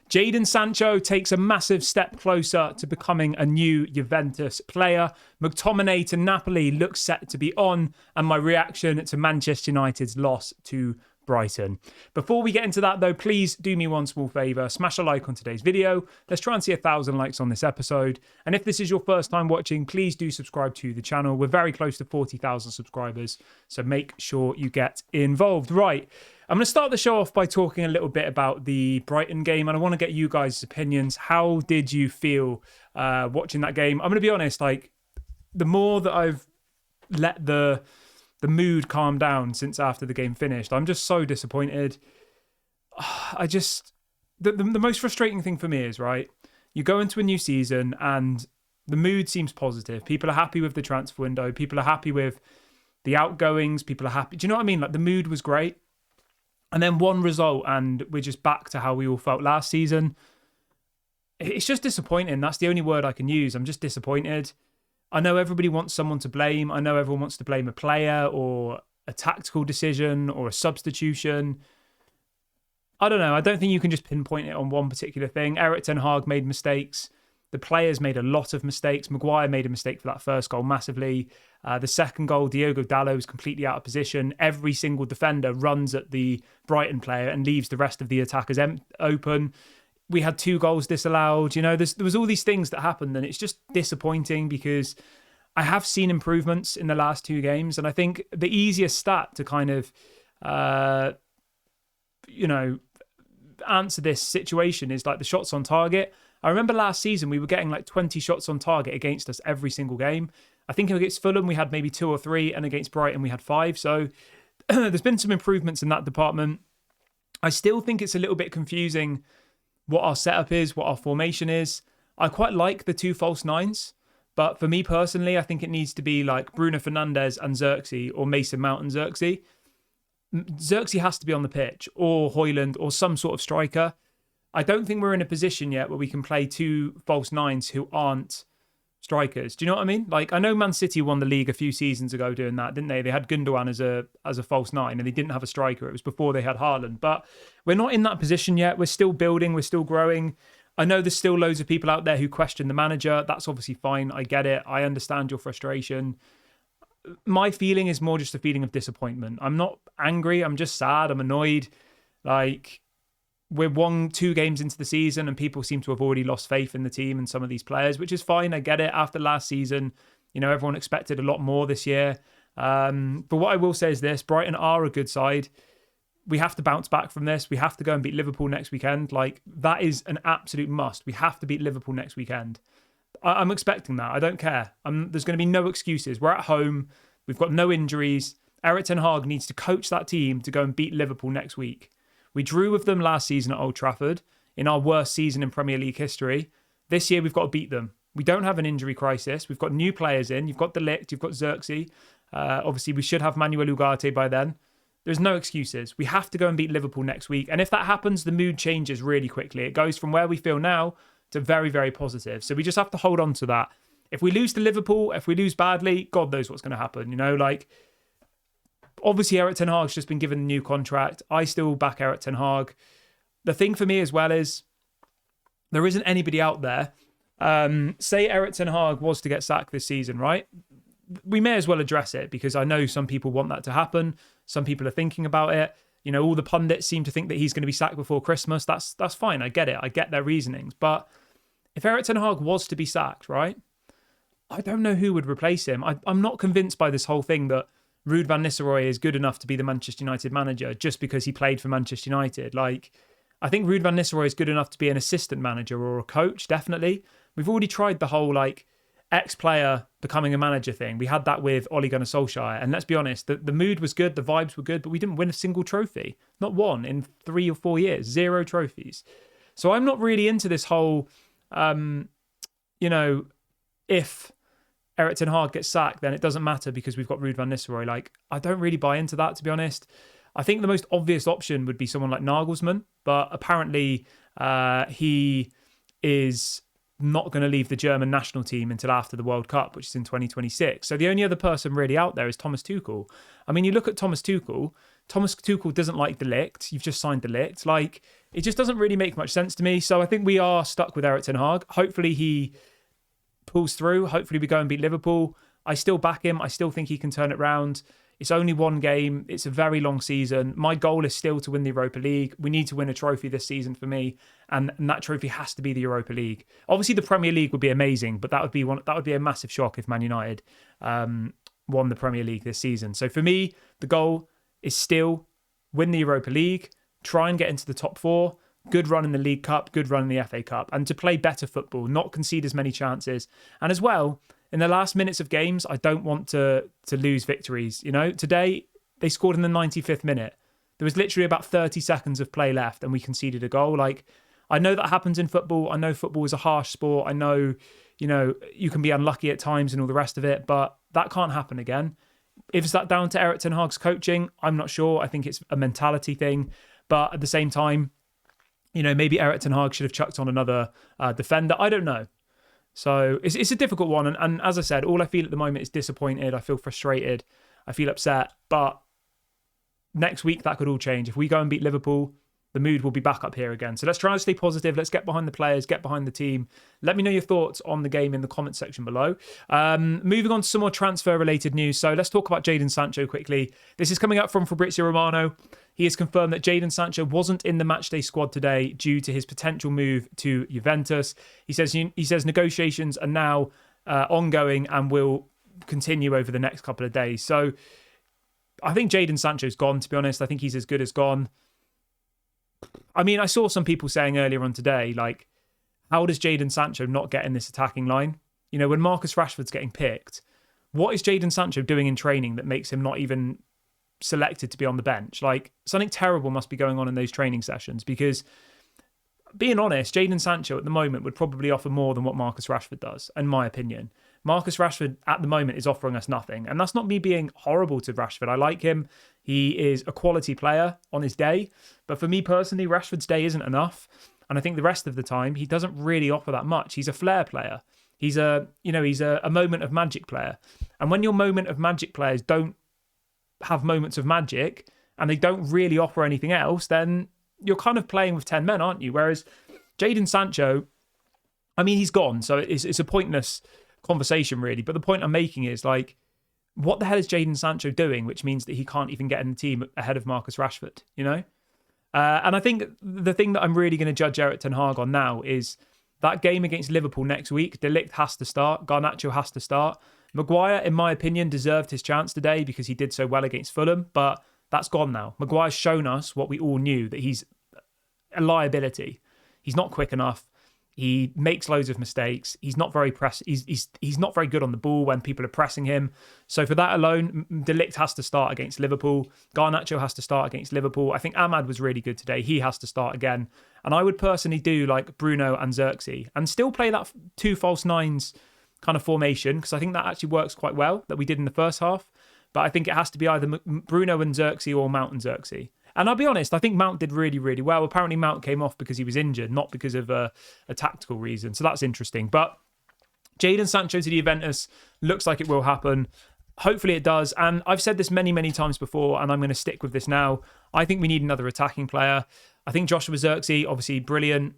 Jadon Sancho takes a massive step closer to becoming a new Juventus player. McTominay to Napoli looks set to be on. And my reaction to Manchester United's loss to Brighton. Before we get into that though, please do me one small favour. Smash a like on today's video. Let's try and see 1,000 likes on this episode. And if this is your first time watching, please do subscribe to the channel. We're very close to 40,000 subscribers. So make sure you get involved. Right. I'm going to start the show off by talking a little bit about the Brighton game. And I want to get you guys' opinions. How did you feel watching that game? I'm going to be honest, like the more that I've let the mood calm down since after the game finished, I'm just so disappointed. The most frustrating thing for me is, right, you go into a new season and the mood seems positive. People are happy with the transfer window. People are happy with the outgoings. People are happy. Do you know what I mean? Like the mood was great. And then one result and we're just back to how we all felt last season. It's just disappointing. That's the only word I can use. I'm just disappointed. I know everybody wants someone to blame. I know everyone wants to blame a player or a tactical decision or a substitution. I don't know. I don't think you can just pinpoint it on one particular thing. Erik ten Hag made mistakes. The players made a lot of mistakes. Maguire made a mistake for that first goal massively. The second goal, Diogo Dalot was completely out of position. Every single defender runs at the Brighton player and leaves the rest of the attackers open. We had 2 goals disallowed. You know, there was all these things that happened, and it's just disappointing because I have seen improvements in the last 2 games, and I think the easiest stat to kind of, answer this situation is like the shots on target. I remember last season we were getting like 20 shots on target against us every single game. I think against Fulham we had maybe 2 or 3, and against Brighton we had 5. So there's been some improvements in that department. I still think it's a little bit confusing what our setup is, what our formation is. I quite like the 2 false nines, but for me personally, I think it needs to be like Bruno Fernandes and Xerxes, or Mason Mount and Xerxes. Xerxes has to be on the pitch, or Højlund, or some sort of striker. I don't think we're in a position yet where we can play 2 false nines who aren't strikers. Do you know what I mean? Like, I know Man City won the league a few seasons ago doing that, didn't they? They had Gundogan as a false nine, and they didn't have a striker. It was before they had Haaland. But we're not in that position yet. We're still building. We're still growing. I know there's still loads of people out there who question the manager. That's obviously fine. I get it. I understand your frustration. My feeling is more just a feeling of disappointment. I'm not angry. I'm just sad. I'm annoyed. Like, we're 1-2 games into the season and people seem to have already lost faith in the team and some of these players, which is fine. I get it. After last season, you know, everyone expected a lot more this year. But what I will say is this: Brighton are a good side. We have to bounce back from this. We have to go and beat Liverpool next weekend. Like, that is an absolute must. We have to beat Liverpool next weekend. I'm expecting that. I don't care. There's going to be no excuses. We're at home. We've got no injuries. Erik ten Hag needs to coach that team to go and beat Liverpool next week. We drew with them last season at Old Trafford in our worst season in Premier League history. This year, we've got to beat them. We don't have an injury crisis. We've got new players in. You've got De Ligt. You've got Xerxes. Obviously, we should have Manuel Ugarte by then. There's no excuses. We have to go and beat Liverpool next week. And if that happens, the mood changes really quickly. It goes from where we feel now to very, very positive. So we just have to hold on to that. If we lose to Liverpool, if we lose badly, God knows what's going to happen. You know, like, obviously Erik ten Hag's just been given a new contract. I still back Erik ten Hag. The thing for me as well is there isn't anybody out there. Say Erik ten Hag was to get sacked this season, right? We may as well address it because I know some people want that to happen. Some people are thinking about it. You know, all the pundits seem to think that he's going to be sacked before Christmas. That's fine. I get it. I get their reasonings. But if Erik ten Hag was to be sacked, right, I don't know who would replace him. I'm not convinced by this whole thing that Ruud van Nistelrooy is good enough to be the Manchester United manager just because he played for Manchester United. Like, I think Ruud van Nistelrooy is good enough to be an assistant manager or a coach, definitely. We've already tried the whole, like, ex-player becoming a manager thing. We had that with Ole Gunnar Solskjaer. And let's be honest, the mood was good, the vibes were good, but we didn't win a single trophy. Not one in 3 or 4 years. 0 trophies. So I'm not really into this whole, if Erik ten Hag gets sacked, then it doesn't matter because we've got Ruud van Nistelrooy. Like, I don't really buy into that, to be honest. I think the most obvious option would be someone like Nagelsmann, but apparently he is not going to leave the German national team until after the World Cup, which is in 2026. So the only other person really out there is Thomas Tuchel. I mean, you look at Thomas Tuchel doesn't like De Ligt. You've just signed De Ligt. Like, it just doesn't really make much sense to me. So I think we are stuck with Erik ten Hag. Hopefully he pulls through. Hopefully we go and beat Liverpool. I still back him. I still think he can turn it round. It's only one game. It's a very long season. My goal is still to win the Europa League. We need to win a trophy this season for me, and that trophy has to be the Europa League. Obviously, the Premier League would be amazing, but that would be a massive shock if Man United won the Premier League this season. So for me, the goal is still win the Europa League, try and get into the top 4, good run in the League Cup, good run in the FA Cup, and to play better football, not concede as many chances, and as well, in the last minutes of games, I don't want to lose victories. You know, today they scored in the 95th minute. There was literally about 30 seconds of play left and we conceded a goal. Like, I know that happens in football. I know football is a harsh sport. I know, you can be unlucky at times and all the rest of it, but that can't happen again. Is that down to Erik ten Hag's coaching? I'm not sure. I think it's a mentality thing. But at the same time, maybe Erik ten Hag should have chucked on another defender. I don't know. So it's a difficult one. And as I said, all I feel at the moment is disappointed. I feel frustrated. I feel upset. But next week, that could all change. If we go and beat Liverpool, the mood will be back up here again. So let's try and stay positive. Let's get behind the players, get behind the team. Let me know your thoughts on the game in the comment section below. Moving on to some more transfer-related news. So let's talk about Jadon Sancho quickly. This is coming up from Fabrizio Romano. He has confirmed that Jadon Sancho wasn't in the matchday squad today due to his potential move to Juventus. He says negotiations are now ongoing and will continue over the next couple of days. So I think Jadon Sancho's gone, to be honest. I think he's as good as gone. I mean, I saw some people saying earlier on today, like, how does Jadon Sancho not get in this attacking line? When Marcus Rashford's getting picked, what is Jadon Sancho doing in training that makes him not even selected to be on the bench? Like, something terrible must be going on in those training sessions, because being honest, Jadon Sancho at the moment would probably offer more than what Marcus Rashford does, in my opinion. Marcus Rashford at the moment is offering us nothing. And that's not me being horrible to Rashford. I like him. He is a quality player on his day. But for me personally, Rashford's day isn't enough. And I think the rest of the time, he doesn't really offer that much. He's a flair player. He's a moment of magic player. And when your moment of magic players don't have moments of magic and they don't really offer anything else, then you're kind of playing with 10 men, aren't you? Whereas Jadon Sancho, I mean, he's gone. So it's a pointless conversation, really. But the point I'm making is, like, what the hell is Jadon Sancho doing, which means that he can't even get in the team ahead of Marcus Rashford, And I think the thing that I'm really going to judge Erik ten Hag on now is that game against Liverpool next week. De Ligt has to start. Garnacho has to start. Maguire, in my opinion, deserved his chance today because he did so well against Fulham, but that's gone now. Maguire's shown us what we all knew, that he's a liability. He's not quick enough. He makes loads of mistakes. He's not very He's not very good on the ball when people are pressing him. So for that alone, De Ligt has to start against Liverpool. Garnacho has to start against Liverpool. I think Ahmad was really good today. He has to start again. And I would personally do like Bruno and Xerxes and still play that 2 false nines kind of formation, because I think that actually works quite well, that we did in the first half. But I think it has to be either Bruno and Xerxes or Mount and Xerxes. And I'll be honest, I think Mount did really, really well. Apparently Mount came off because he was injured, not because of a tactical reason. So that's interesting. But Jadon Sancho to the Juventus looks like it will happen. Hopefully it does. And I've said this many, many times before, and I'm going to stick with this now. I think we need another attacking player. I think Joshua Xerxes, obviously brilliant.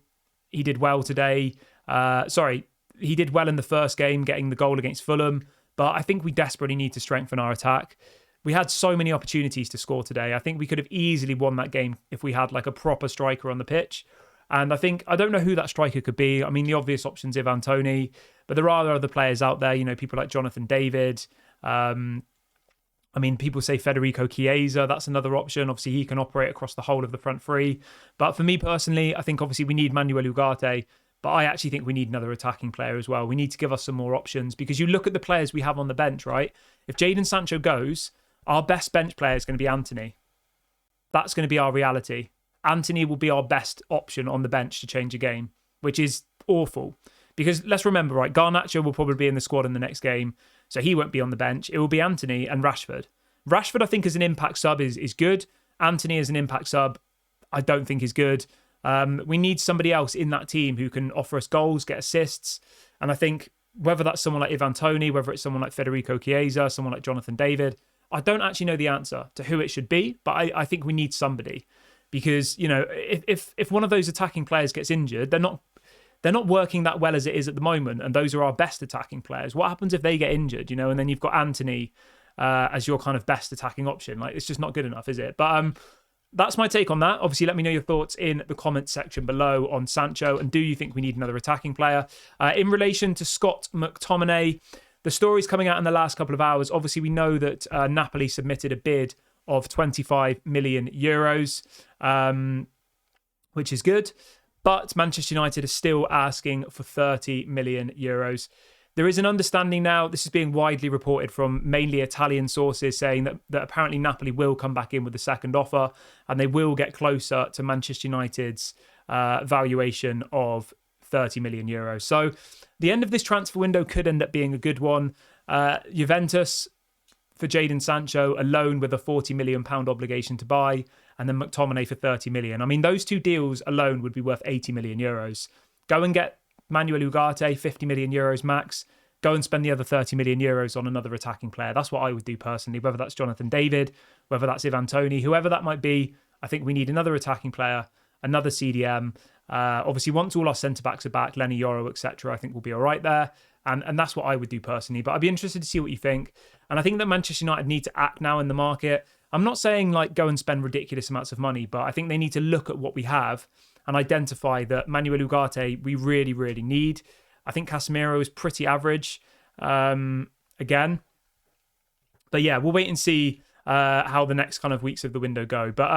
He did well today. He did well in the first game, getting the goal against Fulham. But I think we desperately need to strengthen our attack. We had so many opportunities to score today. I think we could have easily won that game if we had like a proper striker on the pitch. And I don't know who that striker could be. I mean, the obvious option's Ivan Toney, but there are other players out there, people like Jonathan David. People say Federico Chiesa, that's another option. Obviously, he can operate across the whole of the front three. But for me personally, I think obviously we need Manuel Ugarte, but I actually think we need another attacking player as well. We need to give us some more options, because you look at the players we have on the bench, right? If Jadon Sancho goes, our best bench player is going to be Anthony. That's going to be our reality. Anthony will be our best option on the bench to change a game, which is awful. Because let's remember, right, Garnacho will probably be in the squad in the next game, so he won't be on the bench. It will be Anthony and Rashford. Rashford, I think, as an impact sub is good. Anthony as an impact sub, I don't think is good. We need somebody else in that team who can offer us goals, get assists. And I think whether that's someone like Ivan Toney, whether it's someone like Federico Chiesa, someone like Jonathan David, I don't actually know the answer to who it should be, but I think we need somebody. because, you know, if one of those attacking players gets injured, they're not working that well as it is at the moment, and those are our best attacking players. What happens if they get injured, you know, and then you've got Anthony as your kind of best attacking option? Like, it's just not good enough, is it? But that's my take on that. Obviously, let me know your thoughts in the comments section below on Sancho, and do you think we need another attacking player? In relation to Scott McTominay, the stories coming out in the last couple of hours, obviously we know that Napoli submitted a bid of 25 million euros, which is good. But Manchester United is still asking for 30 million euros. There is an understanding now, this is being widely reported from mainly Italian sources, saying that apparently Napoli will come back in with a second offer, and they will get closer to Manchester United's valuation of 30 million euros. So the end of this transfer window could end up being a good one. Juventus for Jadon Sancho, a loan with a £40 million obligation to buy, and then McTominay for 30 million. I mean, those two deals alone would be worth 80 million euros. Go and get Manuel Ugarte, 50 million euros max. Go and spend the other 30 million euros on another attacking player. That's what I would do personally, whether that's Jonathan David, whether that's Ivan Toney, whoever that might be. I think we need another attacking player, another CDM. Obviously, once all our centre-backs are back, Lenny Yoro, etc., I think we'll be all right there. And that's what I would do personally. But I'd be interested to see what you think. And I think that Manchester United need to act now in the market. I'm not saying like go and spend ridiculous amounts of money, but I think they need to look at what we have and identify that Manuel Ugarte we really, really need. I think Casemiro is pretty average again. But yeah, we'll wait and see how the next kind of weeks of the window go. But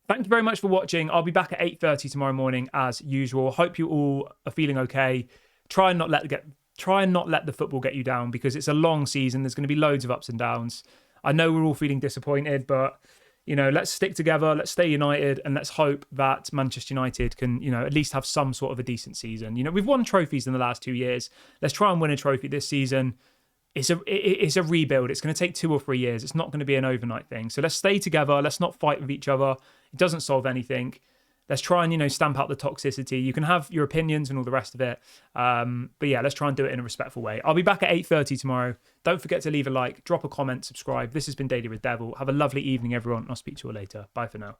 thank you very much for watching. I'll be back at 8:30 tomorrow morning as usual. Hope you all are feeling okay. Try and not let the football get you down, because it's a long season. There's going to be loads of ups and downs. I know we're all feeling disappointed, but you know, let's stick together, let's stay united, and let's hope that Manchester United can, you know, at least have some sort of a decent season. You know, we've won trophies in the last 2 years. Let's try and win a trophy this season. It's a rebuild. It's going to take 2 or 3 years. It's not going to be an overnight thing. So let's stay together. Let's not fight with each other. It doesn't solve anything. Let's try and, you know, stamp out the toxicity. You can have your opinions and all the rest of it. But yeah, let's try and do it in a respectful way. I'll be back at 8:30 tomorrow. Don't forget to leave a like, drop a comment, subscribe. This has been Daily with Devil. Have a lovely evening, everyone. I'll speak to you all later. Bye for now.